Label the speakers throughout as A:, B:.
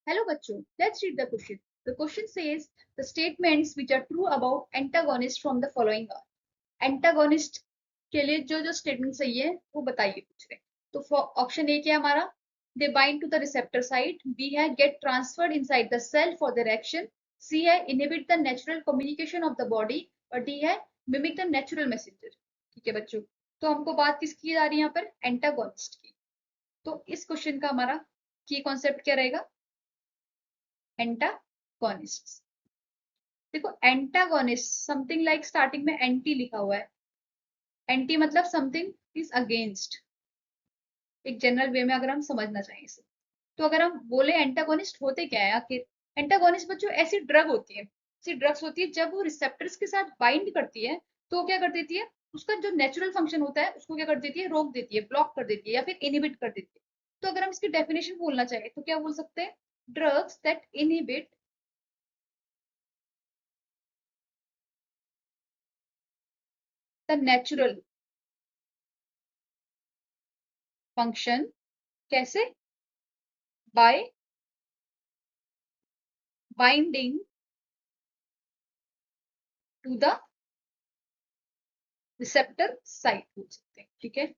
A: Hello बच्चों, let's read the question. The question says the statements which are true about antagonists from the following are. Antagonist के लिए जो statement सही है वो बताइए पूछ रहे हैं. तो ऑप्शन ए क्या है हमारा? They bind to the receptor site. B है get transferred inside the cell for their action. C है inhibit the natural communication of the body. और D है mimic the natural messenger. ठीक है बच्चों, तो हमको बात किसकी आ रही है यहाँ पर? एंटागोनिस्ट की. तो इस क्वेश्चन का हमारा की कॉन्सेप्ट क्या रहेगा? एंटागोनिस्ट. देखो एंटागोनिस्ट समथिंग लाइक स्टार्टिंग में एंटी लिखा हुआ है. एंटी मतलब समथिंग इज अगेंस्ट, एक जनरल वे में अगर हम समझना चाहें इसे. तो अगर हम बोले एंटागोनिस्ट होते क्या है आखिर? एंटागोनिस्ट बच्चों ऐसी ड्रग होती है, ऐसी ड्रग्स होती है जब वो रिसेप्टर्स के साथ बाइंड करती है तो क्या कर देती है, उसका जो नेचुरल फंक्शन होता है उसको क्या कर देती है? रोक देती है, ब्लॉक कर देती है या फिर इनहिबिट कर देती है. तो अगर हम इसकी डेफिनेशन बोलना चाहें तो क्या बोल सकते हैं? Drugs that inhibit the natural function. कैसे? By binding to the receptor site बोल सकते हैं. ठीक है,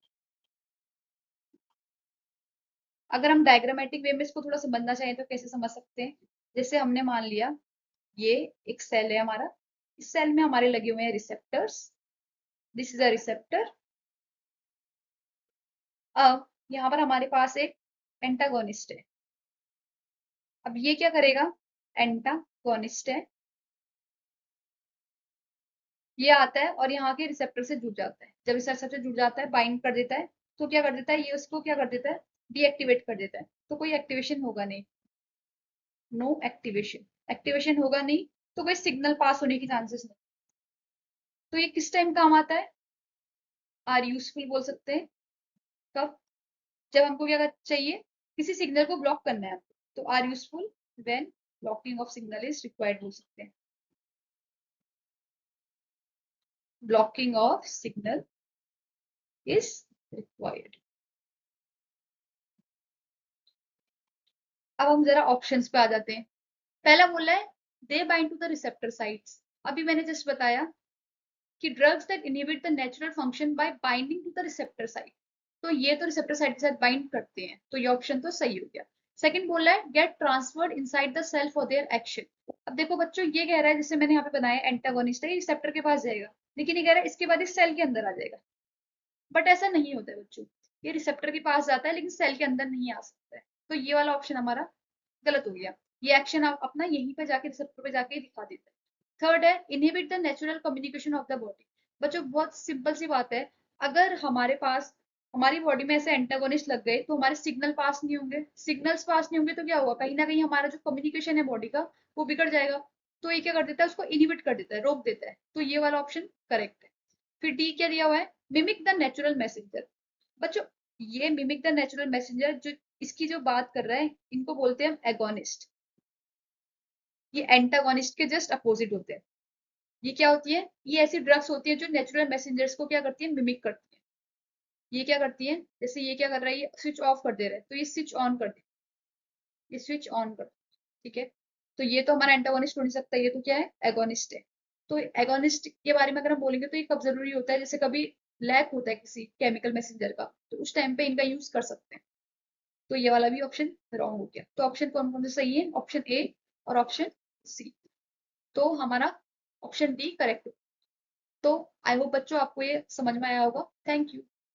A: अगर हम डायग्रामेटिक वे में इसको थोड़ा समझना चाहें तो कैसे समझ सकते हैं? जैसे हमने मान लिया ये एक सेल है हमारा, इस सेल में हमारे लगे हुए हैं receptors. This is a receptor. अब यहाँ पर हमारे पास एक एंटागोनिस्ट है. अब ये क्या करेगा? एंटागोनिस्ट है, ये आता है और यहाँ के रिसेप्टर से जुड़ जाता है. जब इस रिसेप्टर से जुड़ जाता है, बाइंड कर देता है, तो क्या कर देता है? ये उसको क्या कर देता है? डीएक्टिवेट कर देता है. तो कोई एक्टिवेशन होगा नहीं, नो एक्टिवेशन. एक्टिवेशन होगा नहीं तो कोई सिग्नल पास होने की चांसेस नहीं. तो ये किस टाइम काम आता है? आर यूजफुल बोल सकते हैं. कब? जब हमको क्या चाहिए? किसी सिग्नल को ब्लॉक करना है. तो are useful when blocking of signal is required बोल सकते हैं. Blocking of signal is required. अब हम जरा ऑप्शंस पे आ जाते हैं. पहला बोला है they bind to the receptor sites. अभी मैंने जस्ट बताया कि drugs that inhibit the natural function by binding to the receptor site. तो ये तो रिसेप्टर साइट के साथ बाइंड करते हैं, तो ये ऑप्शन तो सही हो गया. सेकंड बोला है get transferred inside the cell for their action. अब देखो बच्चों, ये कह रहा है जैसे मैंने यहाँ पे बनाया एंटागोनिस्ट है, ये रिसेप्टर के पास जाएगा, लेकिन ये कह रहा है इसके बाद इस सेल के अंदर आ जाएगा. बट ऐसा नहीं होता है बच्चों, ये रिसेप्टर के पास जाता है लेकिन सेल के अंदर नहीं आ सकता है. तो ये वाला ऑप्शन हमारा गलत हो गया. ये एक्शन आप अपना यहीं पे जाके रिसेप्टर पे जाके दिखा देता है. थर्ड है inhibit the natural communication of the body. बच्चों बहुत सिंपल सी बात है, अगर हमारे पास हमारी बॉडी में ऐसे एंटागोनिस्ट लग गए तो हमारे सिग्नल पास नहीं होंगे. सिग्नल्स पास नहीं होंगे तो क्या हुआ? कहीं ना कहीं हमारा जो कम्युनिकेशन है बॉडी का वो बिगड़ जाएगा. तो ये क्या कर देता है? उसको इनहिबिट कर देता है, रोक देता है. तो ये वाला ऑप्शन करेक्ट है. फिर डी क्या दिया हुआ है? Mimic the natural messenger. बच्चों ये मिमिक द नेचुरल मैसेंजर जो इसकी जो बात कर रहा है, इनको बोलते हैं हम एगोनिस्ट. ये एंटागोनिस्ट के जस्ट अपोजिट होते हैं. ये क्या होती है? ये ऐसी ड्रग्स होती है जो नेचुरल मैसेंजर्स को क्या करती है? मिमिक करती है. ये क्या करती है? जैसे ये क्या कर रहा है? ये स्विच ऑफ कर दे रहा है तो ये स्विच ऑन कर दे, ये स्विच ऑन कर. ठीक है, तो ये तो हमारा एंटागोनिस्ट हो नहीं सकता, ये तो क्या है? एगोनिस्ट है. तो एगोनिस्ट के बारे में अगर हम बोलेंगे तो ये कब जरूरी होता है? जैसे कभी लैक होता है किसी केमिकल मैसेंजर का, तो उस टाइम पे इनका यूज कर सकते हैं. तो ये वाला भी ऑप्शन रॉन्ग हो गया. तो ऑप्शन कौन कौन से सही है? ऑप्शन ए और ऑप्शन सी. तो हमारा ऑप्शन डी करेक्ट. तो आई होप बच्चों आपको ये समझ में आया होगा. Thank you.